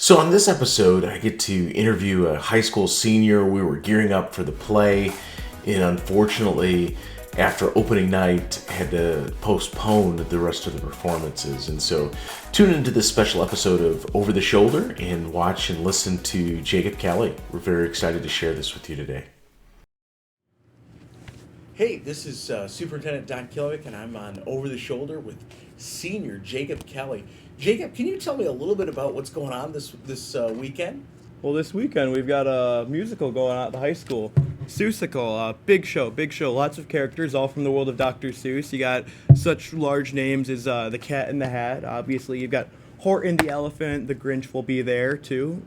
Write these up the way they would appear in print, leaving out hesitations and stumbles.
So, on this episode, I get to interview a high school senior. We were gearing up for the play, and unfortunately, after opening night, had to postpone the rest of the performances. And so, tune into this special episode of Over the Shoulder and watch and listen to Jacob Kelley. We're very excited to share this with you today. Hey, this is Superintendent Killingbeck, and I'm on Over the Shoulder with senior Jacob Kelley. Jacob, can you tell me a little bit about what's going on this weekend? Well, this weekend we've got a musical going on at the high school. Seusical, big show. Lots of characters, all from the world of Dr. Seuss. You got such large names as the Cat in the Hat. Obviously, you've got Horton the Elephant. The Grinch will be there too.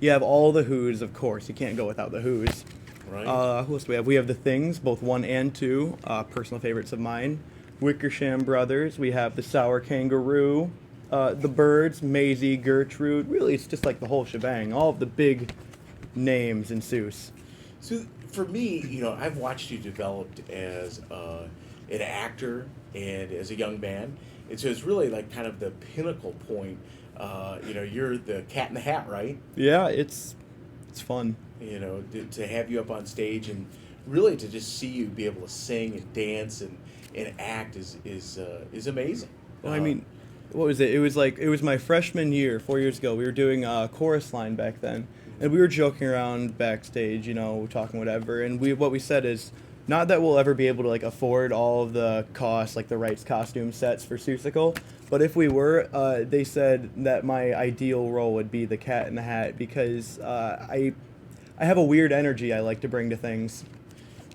You have all the Who's, of course. You can't go without the Who's. Right. Who else do we have? We have the Things, both 1 and 2, personal favorites of mine. Wickersham Brothers. We have the Sour Kangaroo. The Birds, Maisie, Gertrude. Really, it's just like the whole shebang. All of the big names in Seuss. So for me, I've watched you develop as an actor and as a young man. And so it's really like kind of the pinnacle point. You're the Cat in the Hat, right? Yeah, it's fun. To have you up on stage and really to just see you be able to sing and dance and act is amazing. Well, I mean, what was it? It was my freshman year, 4 years ago. We were doing a chorus line back then, and we were joking around backstage, talking whatever. And what we said is, not that we'll ever be able to afford all of the costs, like the rights costume sets for Seussical, but if we were, they said that my ideal role would be the Cat in the Hat because I have a weird energy I like to bring to things.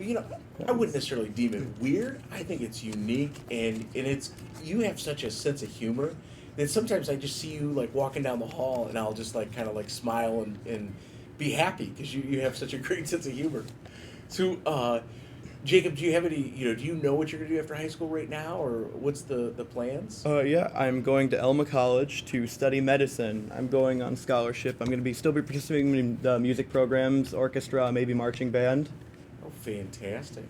I wouldn't necessarily deem it weird. I think it's unique, and you have such a sense of humor that sometimes I just see you walking down the hall, and I'll just kind of smile and be happy because you have such a great sense of humor. So, Jacob, do you have any? Do you know what you're gonna do after high school right now, or what's the plans? Yeah, I'm going to Elma College to study medicine. I'm going on scholarship. I'm going to still be participating in the music programs, orchestra, maybe marching band. Oh, fantastic.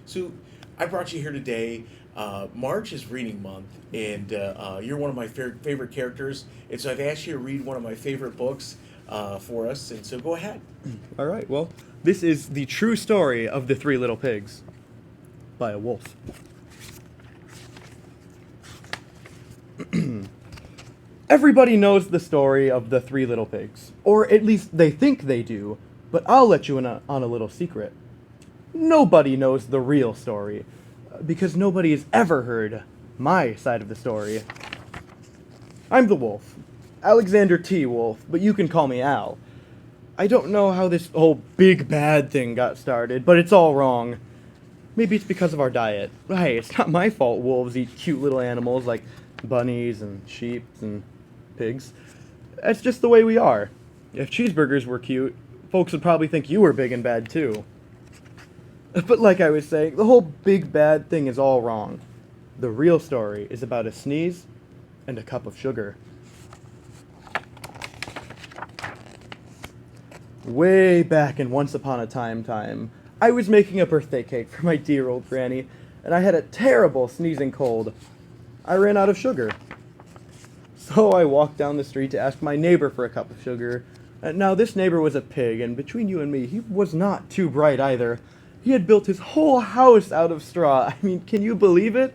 So I brought you here today. March is reading month, and you're one of my favorite characters. And so I've asked you to read one of my favorite books for us, and so go ahead. All right, well, this is The True Story of the Three Little Pigs by a wolf. Everybody knows the story of the Three Little Pigs, or at least they think they do, but I'll let you in on a little secret. Nobody knows the real story, because nobody has ever heard my side of the story. I'm the wolf, Alexander T. Wolf, but you can call me Al. I don't know how this whole big bad thing got started, but it's all wrong. Maybe it's because of our diet. Hey, it's not my fault wolves eat cute little animals like bunnies and sheep and pigs. That's just the way we are. If cheeseburgers were cute, folks would probably think you were big and bad too. But like I was saying, the whole big bad thing is all wrong. The real story is about a sneeze and a cup of sugar. Way back in Once Upon a Time, I was making a birthday cake for my dear old granny, and I had a terrible sneezing cold. I ran out of sugar. So I walked down the street to ask my neighbor for a cup of sugar. Now this neighbor was a pig, and between you and me, he was not too bright either. He had built his whole house out of straw. I mean, can you believe it?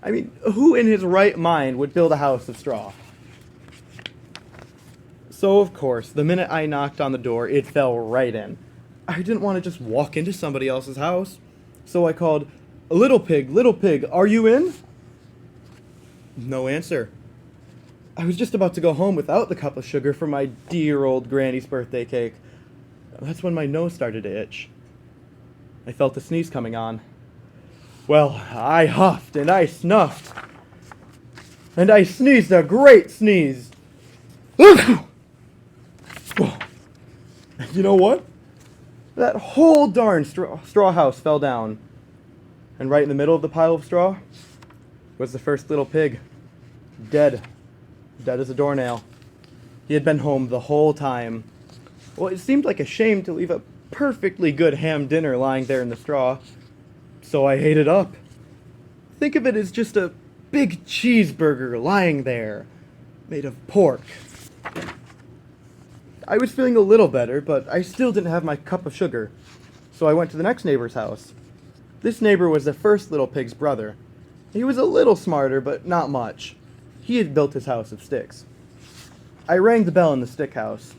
I mean, who in his right mind would build a house of straw? So, of course, the minute I knocked on the door, it fell right in. I didn't want to just walk into somebody else's house. So I called, little pig, are you in? No answer. I was just about to go home without the cup of sugar for my dear old granny's birthday cake. That's when my nose started to itch. I felt the sneeze coming on. Well, I huffed and I snuffed. And I sneezed a great sneeze. You know what? That whole darn straw house fell down. And right in the middle of the pile of straw was the first little pig. Dead. Dead as a doornail. He had been home the whole time. Well, it seemed like a shame to leave a perfectly good ham dinner lying there in the straw, so I ate it up. Think of it as just a big cheeseburger lying there, made of pork. I was feeling a little better, but I still didn't have my cup of sugar. So I went to the next neighbor's house. This neighbor was the first little pig's brother. He was a little smarter, but not much. He had built his house of sticks. I rang the bell in the stick house.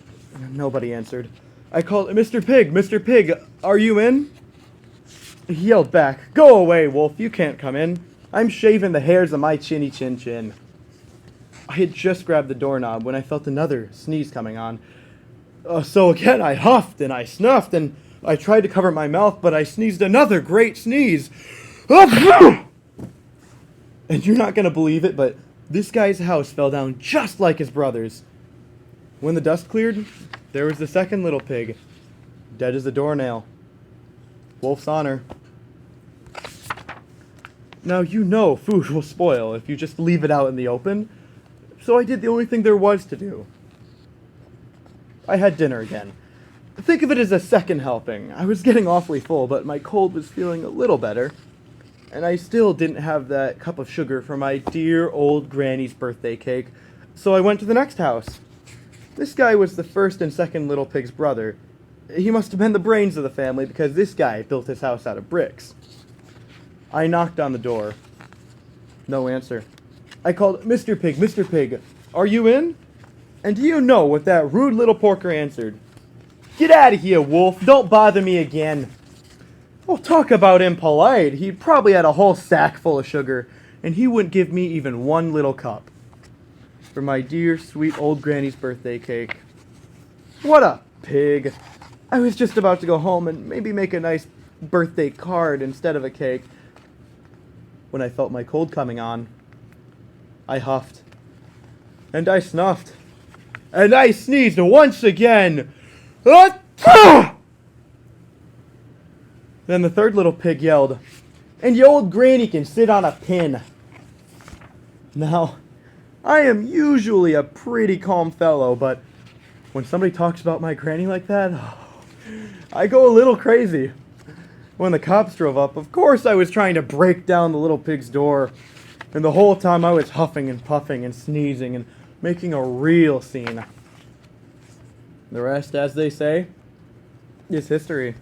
Nobody answered. I called, Mr. Pig, Mr. Pig, are you in? He yelled back, Go away, Wolf, you can't come in. I'm shaving the hairs of my chinny chin chin. I had just grabbed the doorknob when I felt another sneeze coming on. So again, I huffed and I snuffed and I tried to cover my mouth, but I sneezed another great sneeze. And you're not going to believe it, but this guy's house fell down just like his brother's. When the dust cleared, there was the second little pig, dead as a doornail. Wolf's honor. Now you know food will spoil if you just leave it out in the open, so I did the only thing there was to do. I had dinner again. Think of it as a second helping. I was getting awfully full, but my cold was feeling a little better, and I still didn't have that cup of sugar for my dear old granny's birthday cake, so I went to the next house. This guy was the first and second little pig's brother. He must have been the brains of the family because this guy built his house out of bricks. I knocked on the door. No answer. I called, Mr. Pig, are you in? And do you know what that rude little porker answered? Get out of here, Wolf. Don't bother me again. Oh, talk about impolite. He probably had a whole sack full of sugar, and he wouldn't give me even one little cup. For my dear, sweet old granny's birthday cake. What a pig. I was just about to go home and maybe make a nice birthday card instead of a cake when I felt my cold coming on. I huffed. And I snuffed. And I sneezed once again. Then the third little pig yelled, And your old granny can sit on a pin. Now, I am usually a pretty calm fellow, but when somebody talks about my granny like that, I go a little crazy. When the cops drove up, of course I was trying to break down the little pig's door, and the whole time I was huffing and puffing and sneezing and making a real scene. The rest, as they say, is history.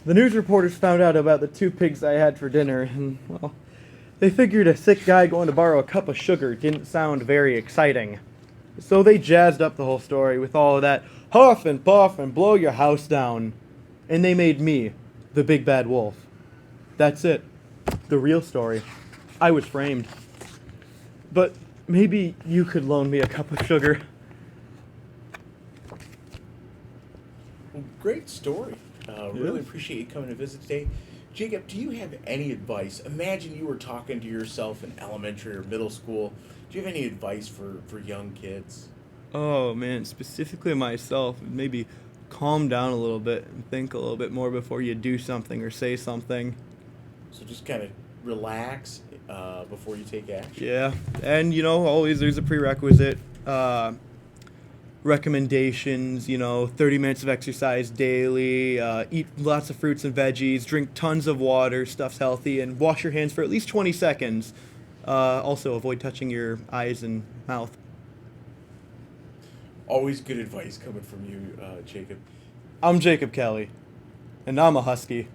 The news reporters found out about the two pigs I had for dinner, and, well, they figured a sick guy going to borrow a cup of sugar didn't sound very exciting. So they jazzed up the whole story with all of that huff and puff and blow your house down. And they made me the big bad wolf. That's it. The real story. I was framed. But maybe you could loan me a cup of sugar. Well, great story. Really appreciate you coming to visit today. Jacob, do you have any advice? Imagine you were talking to yourself in elementary or middle school. Do you have any advice for young kids? Oh man, specifically myself, maybe calm down a little bit and think a little bit more before you do something or say something. So just kind of relax before you take action. Yeah, and always there's a prerequisite. Recommendations, 30 minutes of exercise daily, eat lots of fruits and veggies, drink tons of water, stuff's healthy, and wash your hands for at least 20 seconds. Also, avoid touching your eyes and mouth. Always good advice coming from you, Jacob. I'm Jacob Kelley, and I'm a husky.